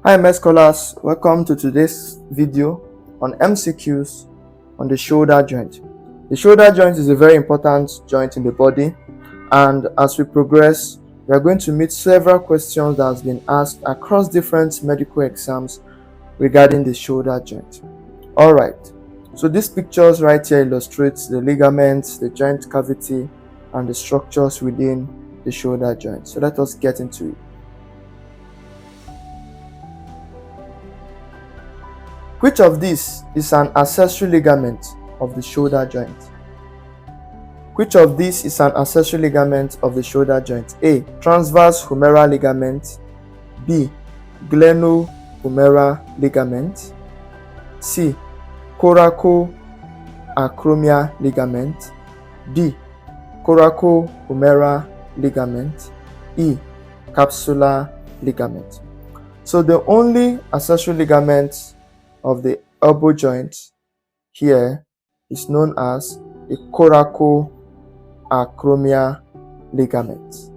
Hi MS scholars, welcome to today's video on MCQs on the shoulder joint. The shoulder joint is a very important joint in the body, and as we progress, we are going to meet several questions that have been asked across different medical exams regarding the shoulder joint. Alright, so these pictures right here illustrates the ligaments, the joint cavity, and the structures within the shoulder joint. So let us get into it. Which of these is an accessory ligament of the shoulder joint? Which of these is an accessory ligament of the shoulder joint? A. Transverse humeral ligament. B. Glenohumeral ligament. C. Coracoacromial ligament. D. Coracohumeral ligament. E. Capsular ligament. So the only accessory ligament of the elbow joint here is known as the coracoacromial ligament.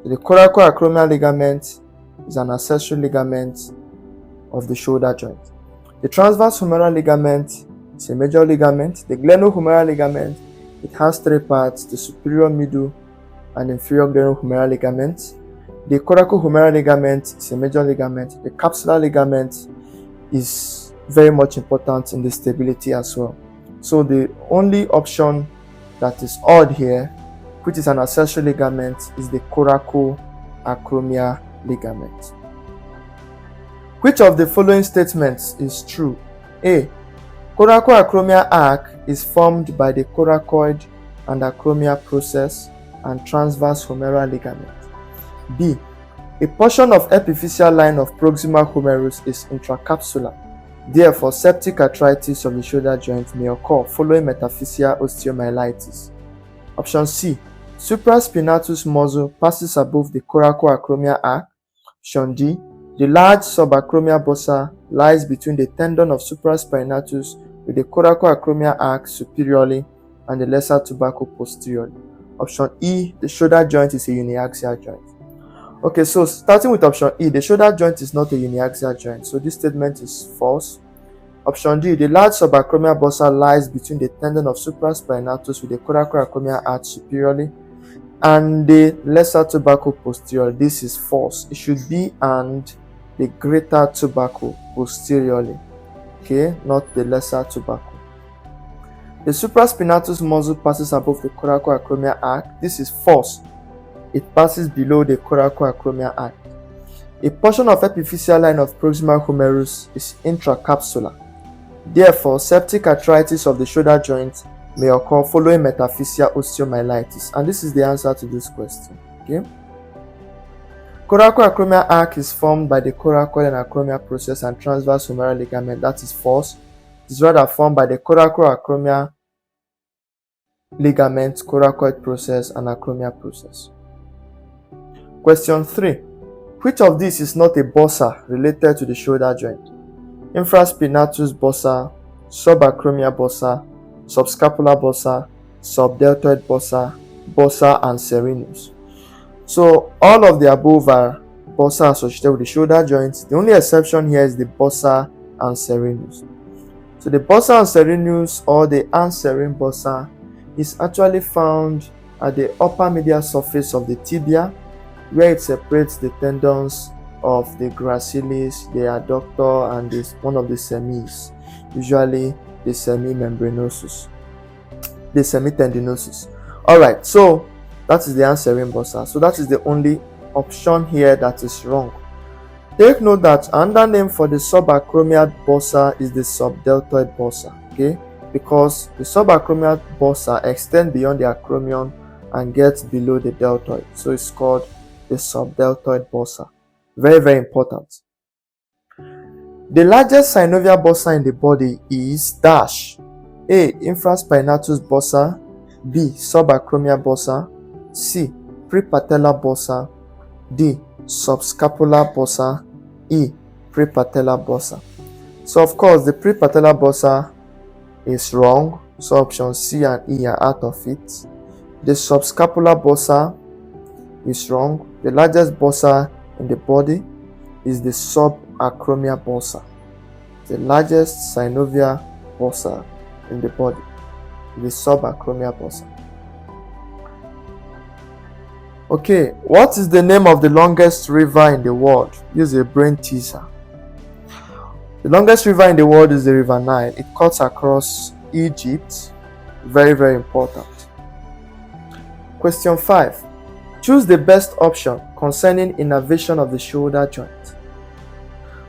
The coracoacromial ligament is an accessory ligament of the shoulder joint. The transverse humeral ligament is a major ligament. The glenohumeral ligament, it has three parts: the superior, middle, and inferior glenohumeral ligament. The coracohumeral ligament is a major ligament. The capsular ligament is very much important in the stability as well. So the only option that is odd here, which is an accessory ligament, is the coracoacromial ligament. Which of the following statements is true? A. Coracoacromial arc is formed by the coracoid and acromial process and transverse humeral ligament. B. A portion of epiphyseal line of proximal humerus is intracapsular. Therefore, septic arthritis of the shoulder joint may occur following metaphyseal osteomyelitis. Option C. Supraspinatus muscle passes above the coracoacromial arc. Option D. The large subacromial bursa lies between the tendon of supraspinatus with the coracoacromial arc superiorly and the lesser tubercle posteriorly. Option E. The shoulder joint is a uniaxial joint. Okay, so starting with option E, the shoulder joint is not a uniaxial joint, so this statement is false. Option D, the large subacromial bursa lies between the tendon of supraspinatus with the coracoacromial arch superiorly and the lesser tubercle posteriorly. This is false. It should be and the greater tubercle posteriorly, okay, not the lesser tubercle. The supraspinatus muscle passes above the coracoacromial arch. This is false. It passes below the coracoacromial arc. A portion of epiphyseal line of proximal humerus is intracapsular. Therefore, septic arthritis of the shoulder joint may occur following metaphyseal osteomyelitis. And this is the answer to this question. Okay? Coracoacromial arc is formed by the coracoid and acromial process and transverse humeral ligament. That is false. It is rather formed by the coracoacromial ligament, coracoid process, and acromial process. Question 3. Which of these is not a bursa related to the shoulder joint? Infraspinatus bursa, subacromial bursa, subscapular bursa, subdeltoid bursa, bursa ancerinus. So all of the above are bursa associated with the shoulder joint. The only exception here is the bursa ancerinus. So the bursa ancerinus or the ancerin bursa is actually found at the upper medial surface of the tibia, where it separates the tendons of the gracilis, the adductor, and one of the semis, usually the semimembranosus, the semitendinosus. Alright, so that is the ancerin bursa. So that is the only option here that is wrong. Take note that another name for the subacromial bursa is the subdeltoid bursa, okay? Because the subacromial bursa extends beyond the acromion and gets below the deltoid. So it's called the subdeltoid bursa. Very, very important. The largest synovial bursa in the body is dash. A. Infraspinatus bursa. B. Subacromial bursa. C. Prepatellar bursa. D. Subscapular bursa. E. Prepatellar bursa. So of course the prepatellar bursa is wrong. So option C and E are out of it. The subscapular bursa is wrong. The largest bursa in the body is the subacromial bursa. The largest synovial bursa in the body, the subacromial bursa. Okay, what is the name of the longest river in the world? Use a brain teaser. The longest river in the world is the River Nile. It cuts across Egypt. Very, very important. Question 5. Choose the best option concerning innervation of the shoulder joint.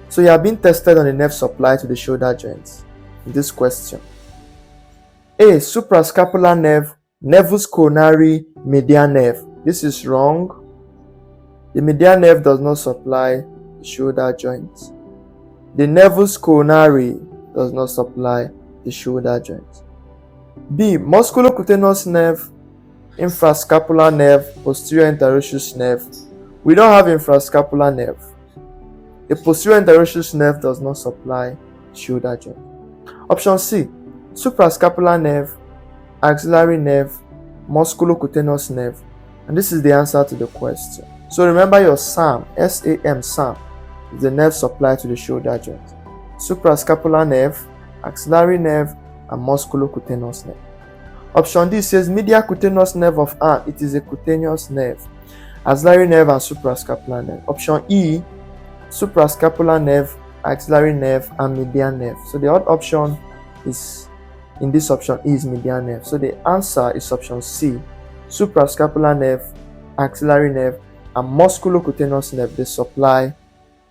So you have been tested on the nerve supply to the shoulder joints in this question. A. Suprascapular nerve, nervus coronari median nerve. This is wrong. The median nerve does not supply the shoulder joint. The nervus coronari does not supply the shoulder joint. B. Musculocutaneous nerve, infrascapular nerve, posterior interosseous nerve. We don't have infrascapular nerve. The posterior interosseous nerve does not supply shoulder joint. Option C. Suprascapular nerve, axillary nerve, musculocutaneous nerve. And this is the answer to the question. So remember your SAM, S-A-M, SAM, is the nerve supply to the shoulder joint. Suprascapular nerve, axillary nerve, and musculocutaneous nerve. Option D says medial cutaneous nerve of arm. It is a cutaneous nerve. Axillary nerve and suprascapular nerve. Option E, suprascapular nerve, axillary nerve, and median nerve. So the odd option is, in this option, is median nerve. So the answer is option C, suprascapular nerve, axillary nerve, and musculocutaneous nerve. They supply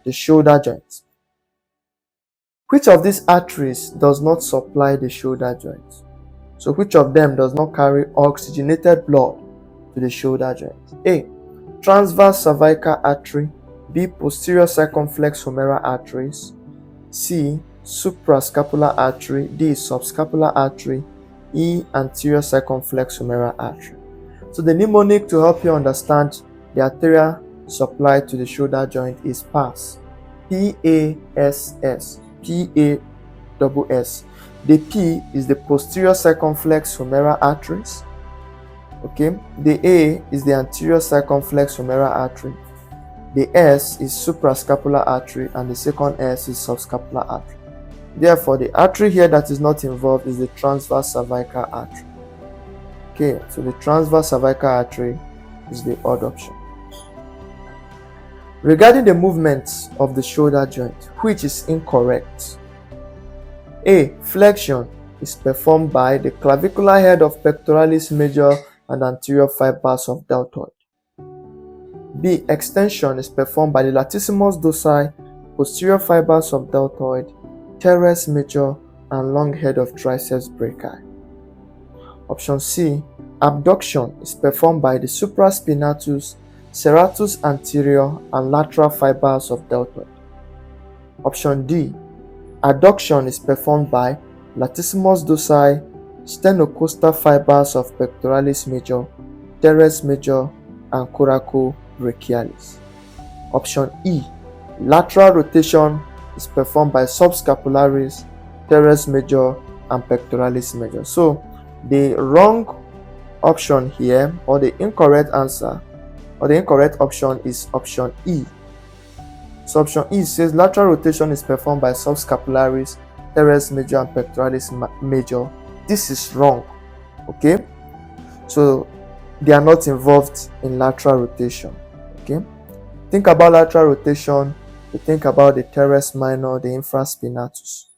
the shoulder joint. Which of these arteries does not supply the shoulder joint? So which of them does not carry oxygenated blood to the shoulder joint? A. Transverse cervical artery. B. Posterior circumflex humeral arteries. C. Suprascapular artery. D. Subscapular artery. E. Anterior circumflex humeral artery. So the mnemonic to help you understand the arterial supply to the shoulder joint is PASS. P-A-S-S. P-A-S-S. The P is the posterior circumflex humeral arteries. Okay. The A is the anterior circumflex humeral artery. The S is suprascapular artery, and the second S is subscapular artery. Therefore, the artery here that is not involved is the transverse cervical artery. Okay, so the transverse cervical artery is the odd option. Regarding the movements of the shoulder joint, which is incorrect? A. Flexion is performed by the clavicular head of pectoralis major and anterior fibers of deltoid. B. Extension is performed by the latissimus dorsi, posterior fibers of deltoid, teres major, and long head of triceps brachii. Option C. Abduction is performed by the supraspinatus, serratus anterior, and lateral fibers of deltoid. Option D. Adduction is performed by latissimus dorsi, sternocostal fibers of pectoralis major, teres major, and coracobrachialis. Option E. Lateral rotation is performed by subscapularis, teres major, and pectoralis major. So the wrong option here, or the incorrect answer, or the incorrect option is option E. So option E says lateral rotation is performed by subscapularis, teres major, and pectoralis major. This is wrong. Okay, so they are not involved in lateral rotation. Okay, think about lateral rotation, you think about the teres minor, the infraspinatus.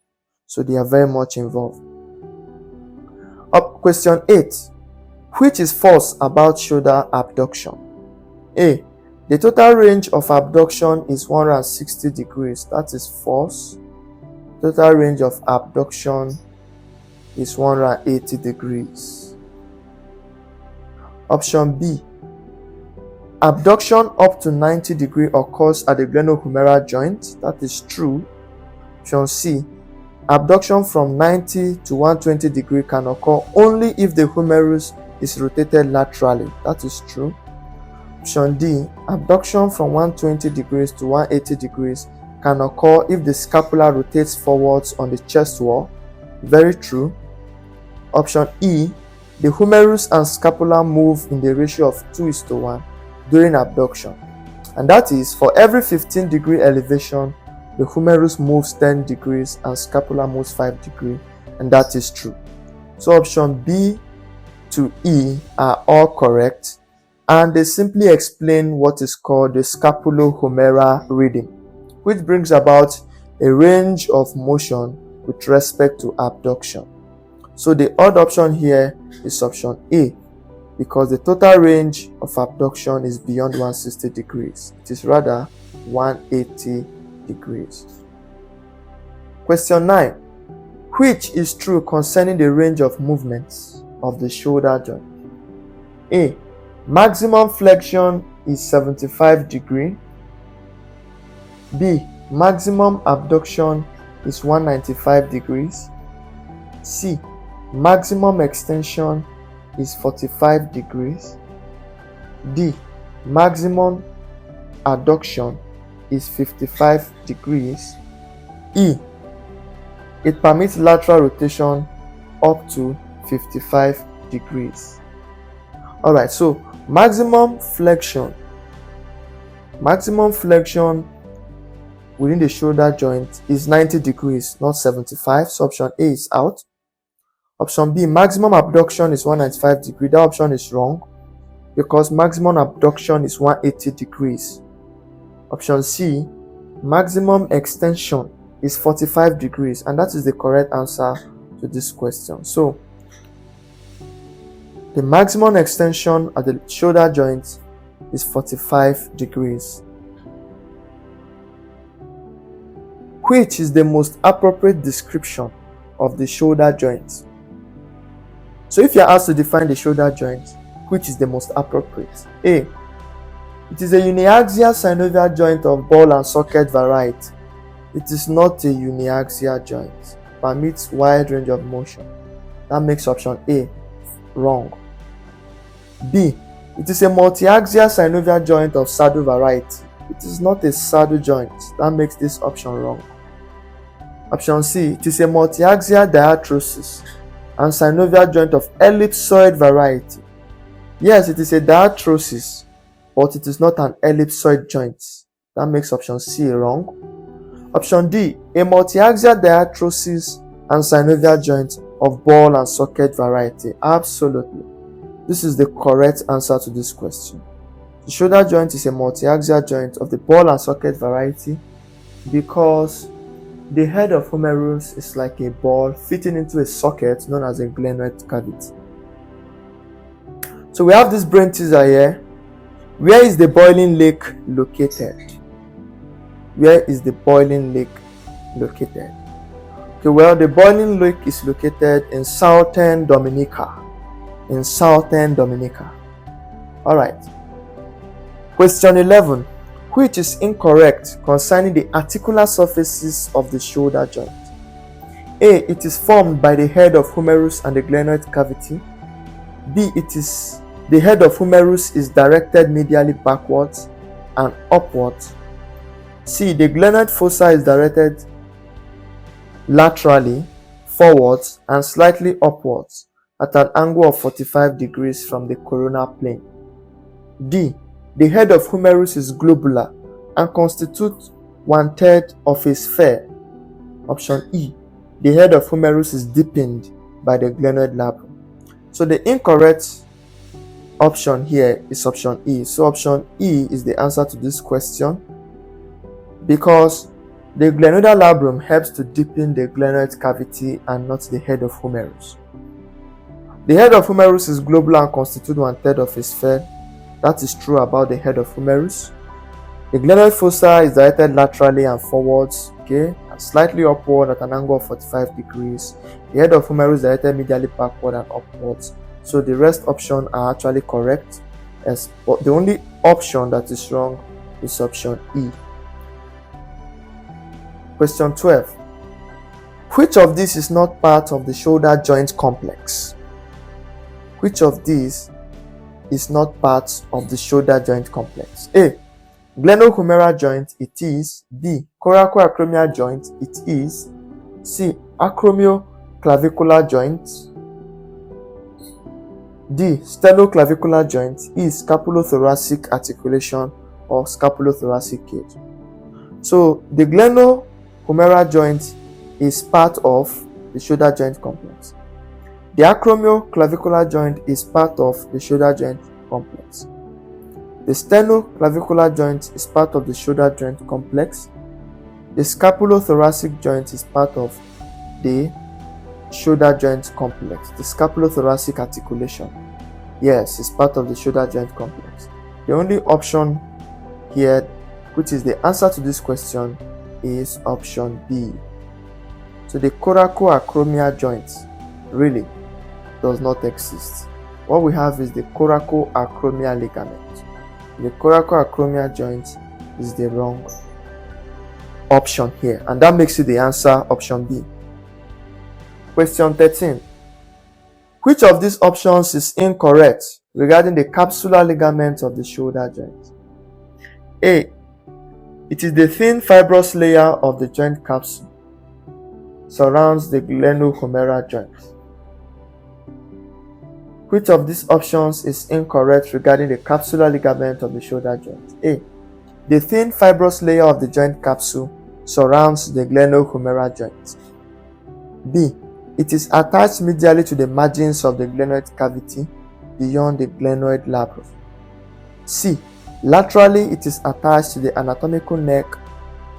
So they are very much involved. Up question 8. Which is false about shoulder abduction? A. The total range of abduction is 160 degrees. That is false. Total range of abduction is 180 degrees. Option B. Abduction up to 90 degrees occurs at the glenohumeral joint. That is true. Option C. Abduction from 90 to 120 degrees can occur only if the humerus is rotated laterally. That is true. Option D. Abduction from 120 degrees to 180 degrees can occur if the scapula rotates forwards on the chest wall. Very true. Option E. The humerus and scapula move in the ratio of 2:1 during abduction. And that is, for every 15 degree elevation, the humerus moves 10 degrees and scapula moves 5 degrees, and that is true. So option B to E are all correct, and they simply explain what is called the scapulohumeral rhythm, which brings about a range of motion with respect to abduction. So the odd option here is option A, because the total range of abduction is beyond 160 degrees. It is rather 180 degrees. Question 9. Which is true concerning the range of movements of the shoulder joint? A. Maximum flexion is 75 degrees. B. Maximum abduction is 195 degrees. C. Maximum extension is 45 degrees. D. Maximum adduction is 55 degrees. E. It permits lateral rotation up to 55 degrees. Alright, so maximum flexion within the shoulder joint is 90 degrees, not 75. So option A is out. Option B, maximum abduction is 195 degrees. That option is wrong because maximum abduction is 180 degrees. Option C, maximum extension is 45 degrees, and that is the correct answer to this question. So the maximum extension at the shoulder joint is 45 degrees. Which is the most appropriate description of the shoulder joint? So if you are asked to define the shoulder joint, which is the most appropriate? A. It is a uniaxial synovial joint of ball and socket variety. It is not a uniaxial joint. Permits wide range of motion. That makes option A wrong. B. It is a multiaxial synovial joint of saddle variety. It is not a saddle joint. That makes this option wrong. Option C. It is a multiaxial diarthrosis and synovial joint of ellipsoid variety. Yes, it is a diarthrosis, but it is not an ellipsoid joint. That makes option C wrong. Option D. A multiaxial diarthrosis and synovial joint of ball and socket variety. Absolutely. This is the correct answer to this question. The shoulder joint is a multiaxial joint of the ball and socket variety because the head of humerus is like a ball fitting into a socket known as a glenoid cavity. So we have this brain teaser here. Where is the boiling lake located? Where is the boiling lake located? Okay, well, the boiling lake is located in southern Dominica. Alright. Question 11. Which is incorrect concerning the articular surfaces of the shoulder joint? A. It is formed by the head of humerus and the glenoid cavity. B. The head of humerus is directed medially backwards and upwards. C. The glenoid fossa is directed laterally forwards and slightly upwards at an angle of 45 degrees from the coronal plane. D. The head of humerus is globular and constitutes 1/3 of a sphere. Option E. The head of humerus is deepened by the glenoid labrum. So the incorrect option here is option E. So option E is the answer to this question because the glenoidal labrum helps to deepen the glenoid cavity and not the head of humerus. The head of humerus is globular and constitutes 1/3 of a sphere. That is true about the head of humerus. The glenoid fossa is directed laterally and forwards, and slightly upward at an angle of 45 degrees. The head of humerus is directed medially backward and upwards. So the rest options are actually correct, but the only option that is wrong is option E. Question 12. Which of these is not part of the shoulder joint complex? Which of these is not part of the shoulder joint complex? A. Glenohumeral joint, it is. B. Coracoacromial joint, it is. C. Acromioclavicular joint. D. Sternoclavicular joint. E. Scapulothoracic articulation or scapulothoracic cage. So the glenohumeral glenohumeral joint is part of the shoulder joint complex. The acromioclavicular joint is part of the shoulder joint complex. The sternoclavicular joint is part of the shoulder joint complex. The scapulothoracic joint is part of the shoulder joint complex. The scapulothoracic articulation, yes, is part of the shoulder joint complex. The only option here, which is the answer to this question, is option B. So the coracoacromial joint really does not exist. What we have is the coracoacromial ligament. The coracoacromial joint is the wrong option here, and that makes it the answer option B. Question 13. Which of these options is incorrect regarding the capsular ligament of the shoulder joint? A. It is the thin fibrous layer of the joint capsule surrounds the glenohumeral joint. Which of these options is incorrect regarding the capsular ligament of the shoulder joint? A. The thin fibrous layer of the joint capsule surrounds the glenohumeral joint. B. It is attached medially to the margins of the glenoid cavity beyond the glenoid labrum. C. Laterally, it is attached to the anatomical neck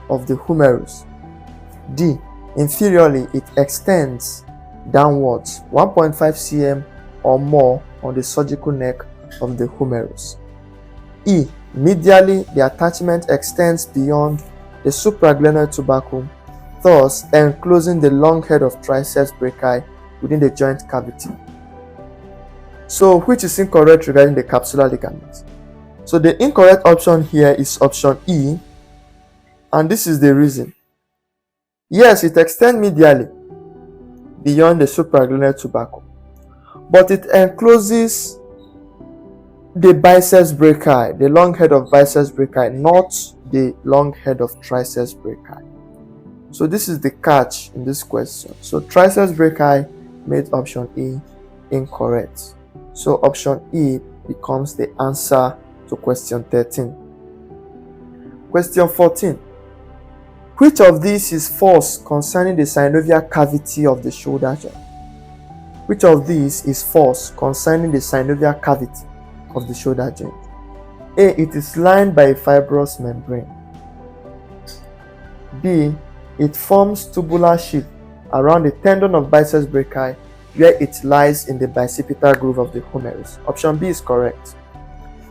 of the humerus. D. Inferiorly, it extends downwards 1.5 cm or more on the surgical neck of the humerus. E. Medially, the attachment extends beyond the supraglenoid tubercle, thus enclosing the long head of triceps brachii within the joint cavity. So, which is incorrect regarding the capsular ligament? So, the incorrect option here is option E, and this is the reason. Yes, it extends medially beyond the supraglenoid tubercle, but it encloses the biceps brachii, the long head of biceps brachii, not the long head of triceps brachii. So this is the catch in this question. So triceps brachii made option E incorrect. So option E becomes the answer to question 13. Question 14. Which of these is false concerning the synovial cavity of the shoulder joint? Which of these is false concerning the synovial cavity of the shoulder joint? A. It is lined by a fibrous membrane. B. It forms tubular sheath around the tendon of biceps brachii where it lies in the bicipital groove of the humerus. Option B is correct.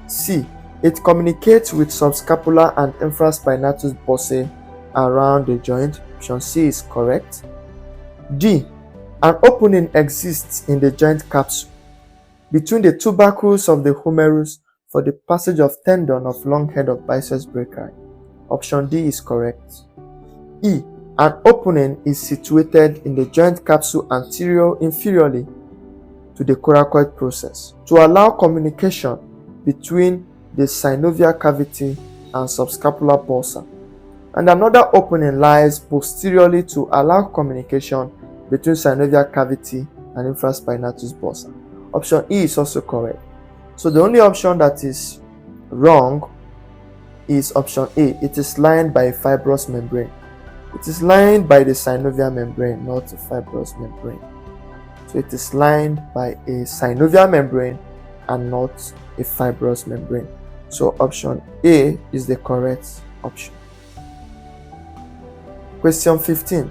C. It communicates with subscapular and infraspinatus bursae around the joint. Option C is correct. D. An opening exists in the joint capsule between the tubercles of the humerus for the passage of tendon of long head of biceps brachii. Option D is correct. E. An opening is situated in the joint capsule inferiorly to the coracoid process to allow communication between the synovial cavity and subscapular bursa, and another opening lies posteriorly to allow communication between synovial cavity and infraspinatus bursa. Option E is also correct. So the only option that is wrong is option A. It is lined by a fibrous membrane. It is lined by the synovial membrane, not a fibrous membrane. So it is lined by a synovial membrane and not a fibrous membrane. So option A is the correct option. Question 15.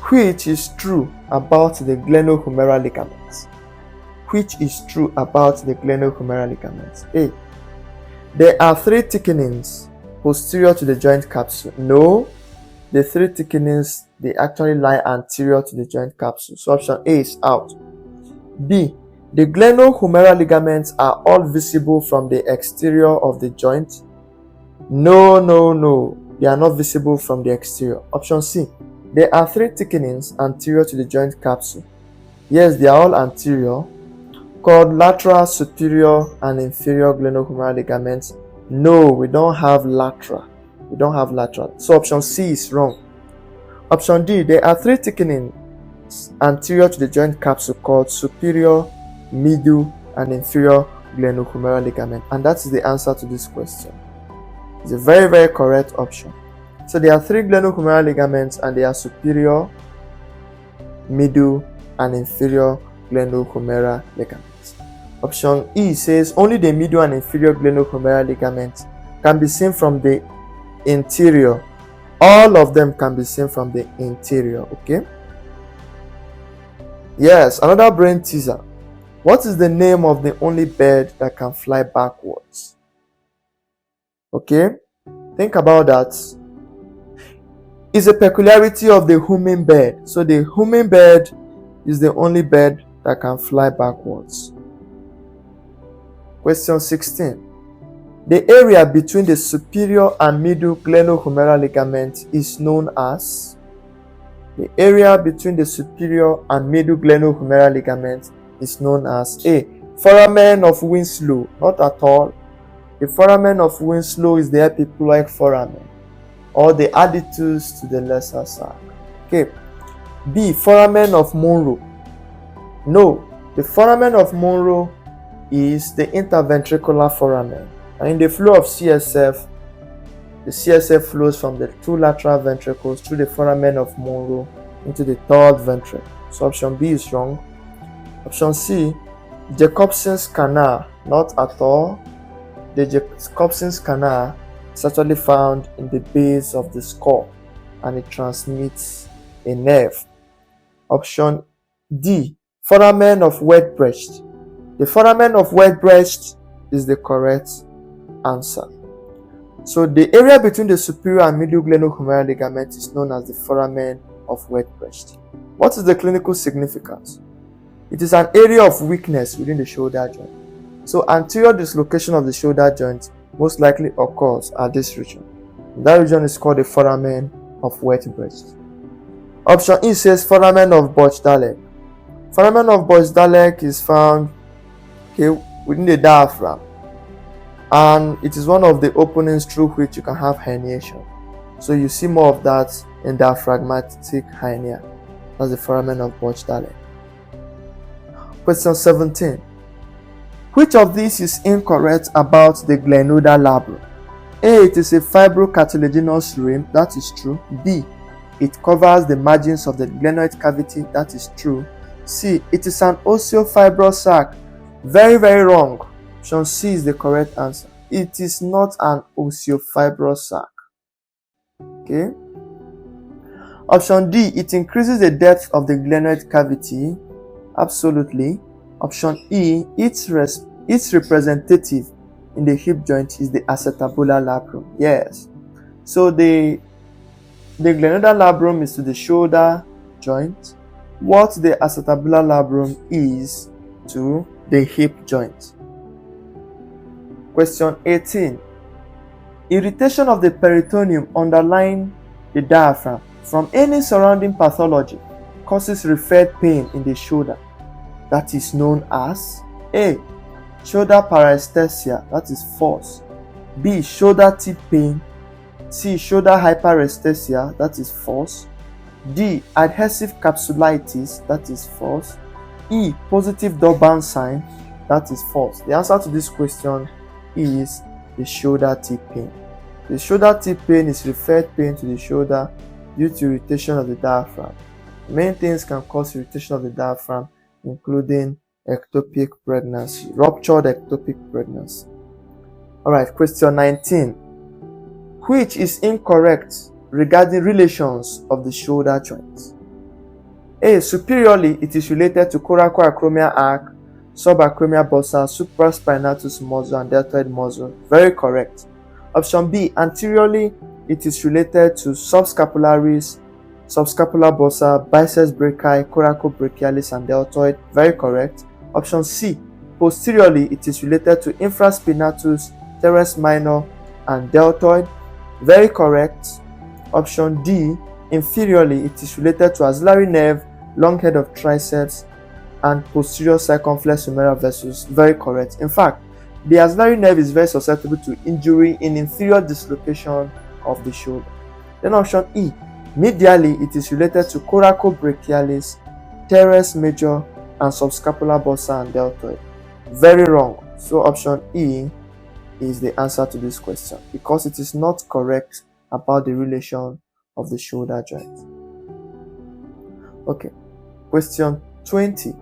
Which is true about the glenohumeral ligaments? Which is true about the glenohumeral ligaments? A. There are 3 thickenings posterior to the joint capsule. No, the 3 thickenings, they actually lie anterior to the joint capsule. So option A is out. B. The glenohumeral ligaments are all visible from the exterior of the joint. No. They are not visible from the exterior. Option C. There are 3 thickenings anterior to the joint capsule. Yes, they are all anterior, called lateral, superior, and inferior glenohumeral ligaments. No, we don't have lateral. So option C is wrong. Option D. There are 3 thickenings anterior to the joint capsule called superior, middle, and inferior glenohumeral ligament. And that is the answer to this question. It's a very, very correct option. So there are 3 glenohumeral ligaments, and they are superior, middle, and inferior glenohumeral ligaments. Option E says only the middle and inferior glenohumeral ligaments can be seen from the interior. All of them can be seen from the interior. Okay. Yes, another brain teaser. What is the name of the only bird that can fly backwards? Okay, think about that. It's a peculiarity of the hummingbird. So the hummingbird is the only bird that can fly backwards. Question 16. The area between the superior and middle glenohumeral ligament is known as. The area between the superior and middle glenohumeral ligament is known as A. Foramen of Usmle. Not at all. The foramen of Usmle is the epiploic foramen, or the adductus to the lesser sac. Okay. B. Foramen of Monro. No, the foramen of Monro is the interventricular foramen. And in the flow of CSF, the CSF flows from the 2 lateral ventricles through the foramen of Monro into the 3rd ventricle. So option B is wrong. Option C, Jacobson's canal. Not at all. The Jacobson's canal is actually found in the base of the skull, and it transmits a nerve. Option D, foramen of wet breast. The foramen of wet breast is the correct answer. So the area between the superior and middle glenohumeral ligament is known as the foramen of wet breast. What is the clinical significance? It is an area of weakness within the shoulder joint. So anterior dislocation of the shoulder joint most likely occurs at this region. That region is called the foramen of wet breast. Option E says foramen of Burch-Dallek. Foramen of Burch-Dallek is found within the diaphragm, and it is one of the openings through which you can have herniation. So you see more of that in diaphragmatic hernia. That's the foramen of Burch-Dallek. Question 17. Which of these is incorrect about the glenoidal labrum? A. It is a fibrocartilaginous rim. That is true. B. It covers the margins of the glenoid cavity. That is true. C. It is an osteofibrous sac. Very, very wrong. Option C is the correct answer. It is not an osteofibrous sac. Okay. Option D. It increases the depth of the glenoid cavity. Absolutely. Option E. Its representative in the hip joint is the acetabular labrum. Yes. So the glenoidal labrum is to the shoulder joint, what the acetabular labrum is to the hip joint. Question 18. Irritation of the peritoneum underlying the diaphragm from any surrounding pathology causes referred pain in the shoulder. That is known as A. Shoulder paresthesia. That is false. B. Shoulder tip pain. C. Shoulder hyperesthesia. That is false. D. Adhesive capsulitis. That is false. E. Positive Doban sign. That is false. The answer to this question is the shoulder tip pain. The shoulder tip pain is referred pain to the shoulder due to irritation of the diaphragm. Many things can cause irritation of the diaphragm, including ectopic pregnancy, ruptured ectopic pregnancy. Alright, question 19. Which is incorrect regarding relations of the shoulder joints? A. Superiorly, it is related to coracoacromial arc, subacromial bursa, supraspinatus muscle, and deltoid muscle. Very correct. Option B. Anteriorly, it is related to subscapularis, subscapular bursa, biceps brachii, coracobrachialis, and deltoid. Very correct. Option C. Posteriorly, it is related to infraspinatus, teres minor, and deltoid. Very correct. Option D. Inferiorly, it is related to axillary nerve, long head of triceps, and posterior circumflex humeral vessels. Very correct. In fact, the axillary nerve is very susceptible to injury in inferior dislocation of the shoulder. Then option E. Medially, it is related to coracobrachialis, teres major, and subscapular bursa and deltoid. Very wrong. So option E is the answer to this question, because it is not correct about the relation of the shoulder joint. Okay. Question 20.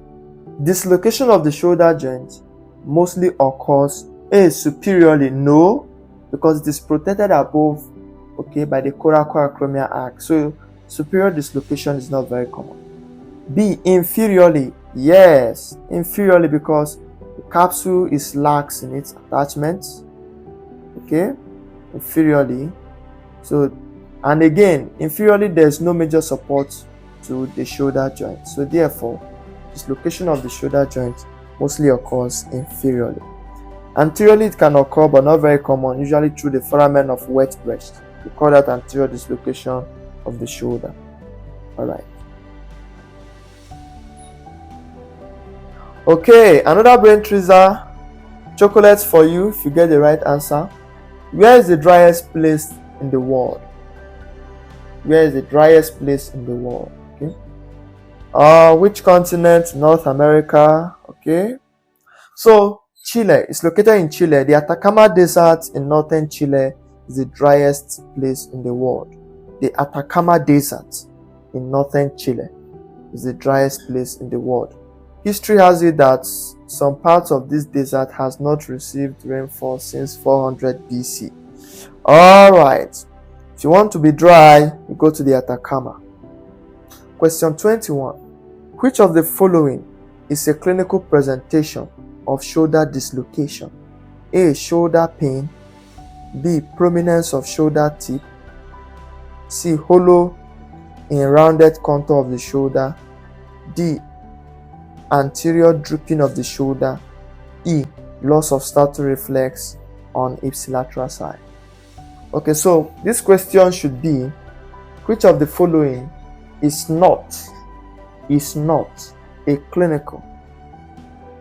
Dislocation of the shoulder joint mostly occurs A. Superiorly. No, because it is protected above, okay, by the coracoacromial arc. So superior dislocation is not very common. B. Inferiorly. Yes, inferiorly, because the capsule is lax in its attachment. Okay, inferiorly. So, and again, inferiorly, there's no major support to the shoulder joint. So therefore, dislocation of the shoulder joint mostly occurs inferiorly. Anteriorly, it can occur, but not very common, usually through the foramen of wet breast. We call that anterior dislocation of the shoulder. Alright. Okay, another brain teaser. Chocolates for you if you get the right answer. Where is the driest place in the world? Where is the driest place in the world? Okay. Which continent? North America. Okay. So Chile is located in Chile. The Atacama Desert in northern Chile is the driest place in the world. The Atacama Desert in northern Chile is the driest place in the world. History has it that some parts of this desert has not received rainfall since 400 BC. Alright. If you want to be dry, you go to the Atacama. Question 21. Which of the following is a clinical presentation of shoulder dislocation? A. Shoulder pain. B. Prominence of shoulder tip. C. Hollow in rounded contour of the shoulder. D. Anterior drooping of the shoulder. E. Loss of stator reflex on ipsilateral side. Okay, so this question should be, which of the following is not a clinical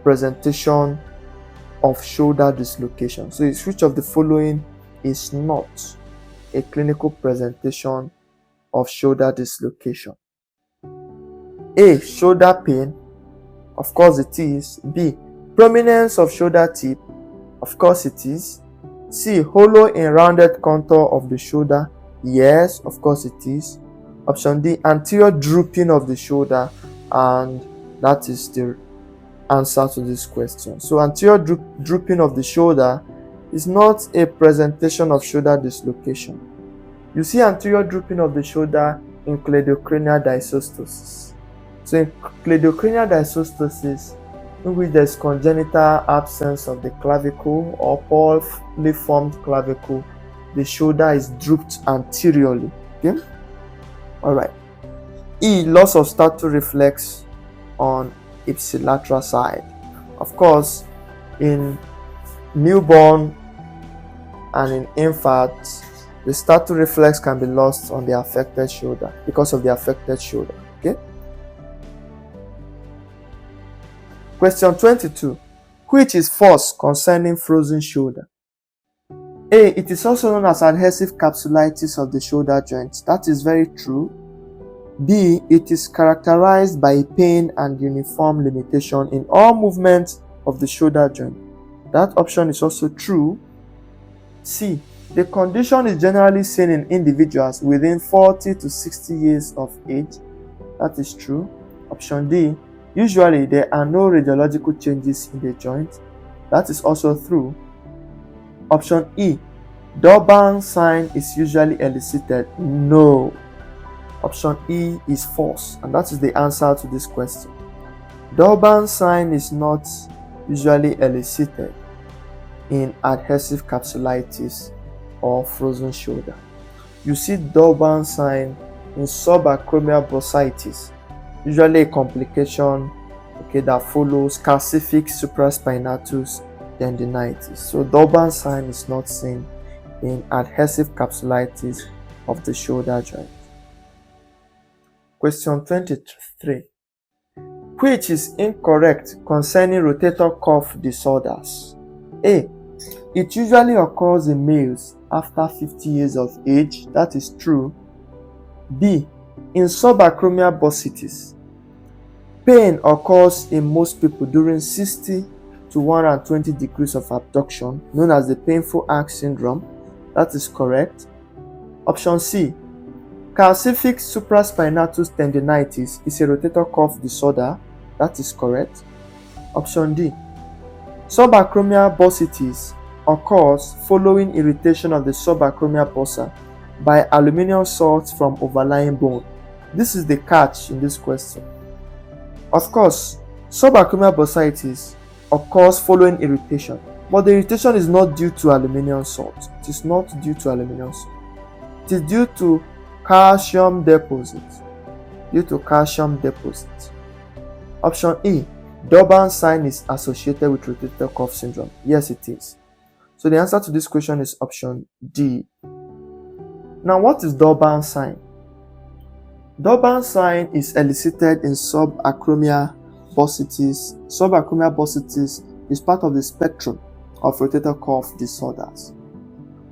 presentation of shoulder dislocation? So it's which of the following is not a clinical presentation of shoulder dislocation? A. Shoulder pain. Of course it is. B. Prominence of shoulder tip. Of course it is. C. Hollow in rounded contour of the shoulder. Yes, of course it is. Option D. Anterior drooping of the shoulder. And that is the answer to this question. So anterior drooping of the shoulder is not a presentation of shoulder dislocation. You see anterior drooping of the shoulder in cleidocranial dysostosis. So in cleidocranial dysostosis, in which there is congenital absence of the clavicle or poorly formed clavicle, the shoulder is drooped anteriorly. Okay? Alright. E. Loss of stator reflex on ipsilateral side. Of course, in newborn and in infants, the stator reflex can be lost on the affected shoulder because of the affected shoulder. Okay? Question 22. Which is false concerning frozen shoulder? A. It is also known as adhesive capsulitis of the shoulder joint. That is very true. B. It is characterized by pain and uniform limitation in all movements of the shoulder joint. That option is also true. C. The condition is generally seen in individuals within 40 to 60 years of age. That is true. Option D. Usually there are no radiological changes in the joint. That is also true. Option E. Durban sign is usually elicited. No. Option E is false, and that is the answer to this question. Durban sign is not usually elicited in adhesive capsulitis or frozen shoulder. You see Durban sign in subacromial bursitis, usually a complication, okay, that follows calcific supraspinatus tendinitis. So Durban sign is not seen in adhesive capsulitis of the shoulder joint. Question 23. Which is incorrect concerning rotator cuff disorders? A. It usually occurs in males after 50 years of age. That is true. B. In subacromial bursitis, pain occurs in most people during 60 to 120 degrees of abduction, known as the painful arc syndrome. That is correct. Option C, calcific supraspinatus tendinitis is a rotator cuff disorder. That is correct. Option D, subacromial bursitis occurs following irritation of the subacromial bursa by aluminium salts from overlying bone. This is the catch in this question. Of course, subacromial bursitis occurs following irritation, but the irritation is not due to aluminium salt. It is not due to aluminium salt. It is due to calcium deposit. Option E, Durbin sign is associated with rotator cuff syndrome. Yes, it is. So the answer to this question is option D. Now, what is Durbin sign? Durbin sign is elicited in subacromial bursitis. Subacromial bursitis is part of the spectrum of rotator cuff disorders.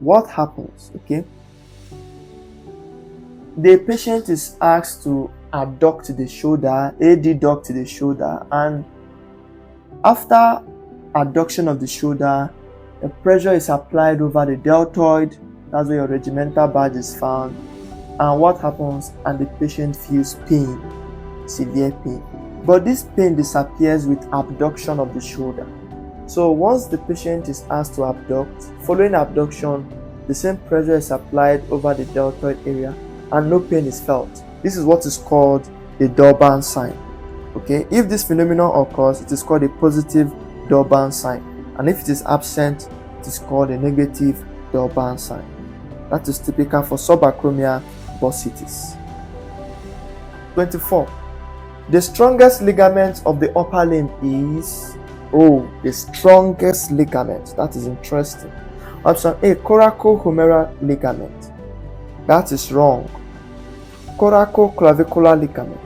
What happens? Okay, the patient is asked to adduct the shoulder, adduct the shoulder, and after adduction of the shoulder, the pressure is applied over the deltoid. That's where your regimental badge is found. And what happens? And the patient feels pain, severe pain. But this pain disappears with abduction of the shoulder. So once the patient is asked to abduct, following abduction, the same pressure is applied over the deltoid area and no pain is felt. This is what is called a Durbin sign. Okay, if this phenomenon occurs, it is called a positive Durbin sign. And if it is absent, it is called a negative Durbin sign. That is typical for subacromial bursitis. 24. The strongest ligament of the upper limb is... the strongest ligament. That is interesting. Option A, coracohumeral ligament. That is wrong. Coracoclavicular ligament.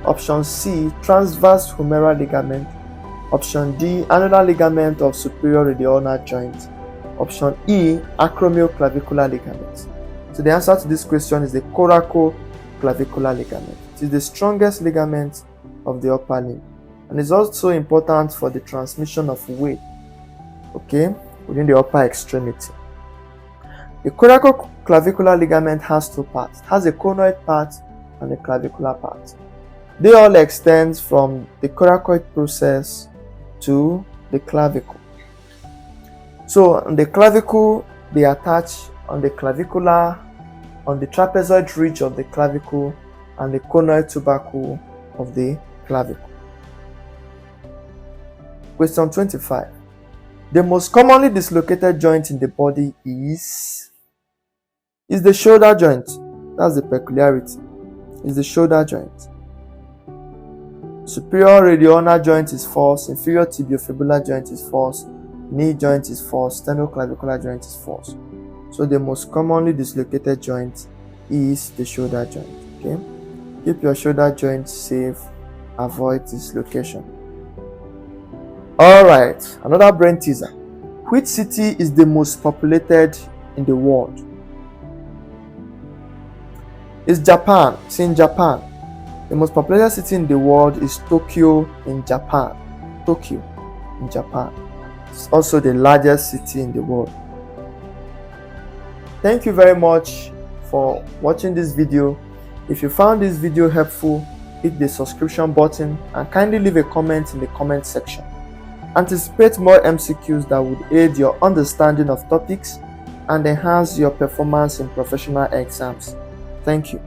Option C, transverse humeral ligament. Option D, annular ligament of superior radioulnar joint. Option E, acromioclavicular ligament. So the answer to this question is the coracoclavicular ligament. It is the strongest ligament of the upper limb and is also important for the transmission of weight, okay, within the upper extremity. The coracoclavicular ligament has two parts. It has a conoid part and a clavicular part. They all extend from the coracoid process to the clavicle. So on the clavicle, they attach on the clavicular, on the trapezoid ridge of the clavicle and the conoid tubercle of the clavicle. Question 25. The most commonly dislocated joint in the body is the shoulder joint. That's the peculiarity. Is the shoulder joint. Superior radioulnar joint is false, inferior tibiofibular joint is false, knee joint is false, sternoclavicular joint is false. So the most commonly dislocated joint is the shoulder joint. Okay? Keep your shoulder joint safe, avoid dislocation. Alright, another brain teaser. Which city is the most populated in the world? It's Japan. It's in Japan. The most populated city in the world is Tokyo in Japan. Tokyo in Japan. It's also the largest city in the world. Thank you very much for watching this video. If you found this video helpful, hit the subscription button and kindly leave a comment in the comment section. Anticipate more MCQs that would aid your understanding of topics and enhance your performance in professional exams. Thank you.